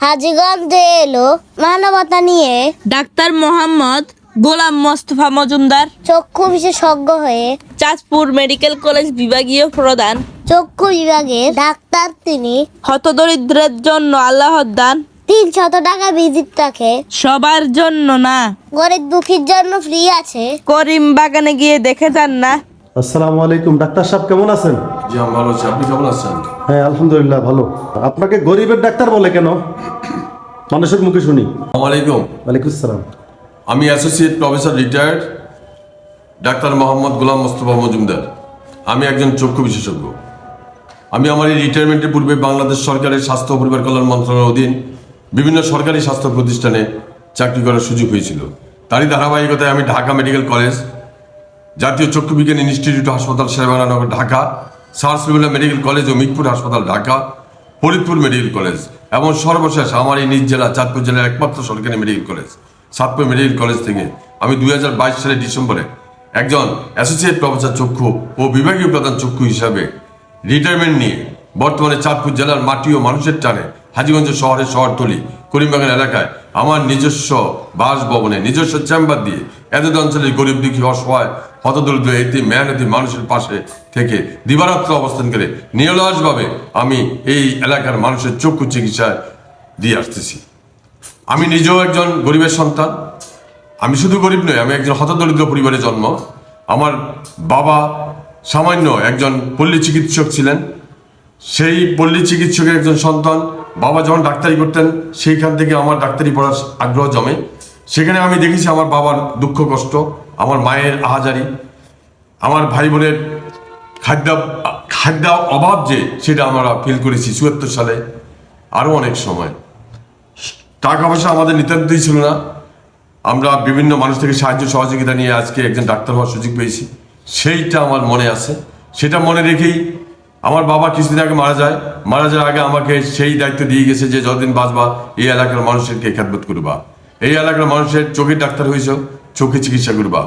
হাজীগঞ্জে এলো মানবতা নিয়ে ডাক্তার মোহাম্মদ গোলাম মোস্তফা মজুমদার, চক্ষু বিশেষজ্ঞ হয়ে চাঁদপুর মেডিকেল কলেজ বিভাগীয় প্রধান। চক্ষু বিভাগের ডাক্তার তিনি। হতদরিদ্রের জন্য আল্লাহর দান, 300 টাকা ভিজিট রাখে। সবার জন্য না, গরিব দুঃখীর জন্য ফ্রি আছে। করিম বাগানে গিয়ে দেখে যান না। আসসালামু আলাইকুম। ডাক্তার সাহেব কেমন আছেন? জি আমি ভালো আছি, আপনি কেমন আছেন? হ্যাঁ আলহামদুলিল্লাহ ভালো। আপনাকে গরিবের ডাক্তার বলে কেন? মানুষের মুখে শুনি। আসসালামু আলাইকুম। ওয়ালাইকুম আসসালাম। আমি associate professor retired doctor Mohammad Golam Mostafa Majumder. আমি একজন চক্ষু বিশেষজ্ঞ। আমি আমার এই রিটায়ারমেন্টের পূর্বে বাংলাদেশ সরকারের স্বাস্থ্য ও পরিবার কল্যাণ মন্ত্রণালয়ের অধীন বিভিন্ন সরকারি স্বাস্থ্য প্রতিষ্ঠানে চাকরি করার সুযোগ হয়েছিল। তারই ধারাবাহিকতায় আমি ঢাকা মেডিকেল কলেজ, জাতীয় চক্ষু বিজ্ঞান ইনস্টিটিউট হাসপাতাল শেরেবাংলা ঢাকা, সার্স মেডিকেল কলেজ ও মিরপুর হাসপাতাল ঢাকা, ফরিদপুর মেডিকেল কলেজ এবং সর্বশেষ আমার এই নিজ জেলা চাঁদপুর জেলার একমাত্র সরকারি medical college Chandpur medical college থেকে আমি 2022 সালের ডিসেম্বরে একজন অ্যাসোসিয়েট প্রফেসর চক্ষু ও বিভাগীয় প্রধান চক্ষু হিসাবে রিটায়ারমেন্ট নিয়ে বর্তমানে চাঁদপুর জেলার মাটি ও মানুষের টানে হাজীগঞ্জ শহরের শহরতলি করিমবাগান এলাকায় আমার নিজস্ব বাসভবনে নিজস্ব চেম্বার দিয়ে এতদ অঞ্চলের গরিব দুঃখী অসহায় হতদরিদ্র এটি মেহনতি মানুষের পাশে থেকে দিবারাত্র অবস্থান করে নিরলসভাবে আমি এই এলাকার মানুষের চক্ষু চিকিৎসা দিয়ে আসতেছি। আমি নিজেও একজন গরিবের সন্তান। আমি শুধু গরিব নই, আমি একজন হতদরিদ্র পরিবারে জন্ম। আমার বাবা সামান্য একজন পল্লী চিকিৎসক ছিলেন। সেই পল্লী চিকিৎসকের একজন সন্তান। বাবা যখন ডাক্তারি করতেন সেইখান থেকে আমার ডাক্তারি পড়ার আগ্রহ জমে। সেখানে আমি দেখেছি আমার বাবার দুঃখ কষ্ট, আমার মায়ের আহাজারি, আমার ভাই বোনের খাদ্য অভাব যে সেটা আমরা ফিল করেছি 74 সালে। আরও অনেক সময় টাকা পয়সা আমাদের নিতান্তই ছিল না। আমরা বিভিন্ন মানুষ থেকে সাহায্য সহযোগিতা নিয়ে আজকে একজন ডাক্তার হওয়ার সুযোগ পেয়েছি। সেইটা আমার মনে আছে। সেটা মনে রেখেই আমার বাবা কিছুদিন আগে মারা যাওয়ার আগে আমাকে সেই দায়িত্ব দিয়ে গেছে যে যতদিন বাঁচবা এই এলাকার মানুষেরকে খেদমত করবা, এই এলাকার মানুষের চোখের ডাক্তার হয়েছ, চোখে চিকিৎসা করবা।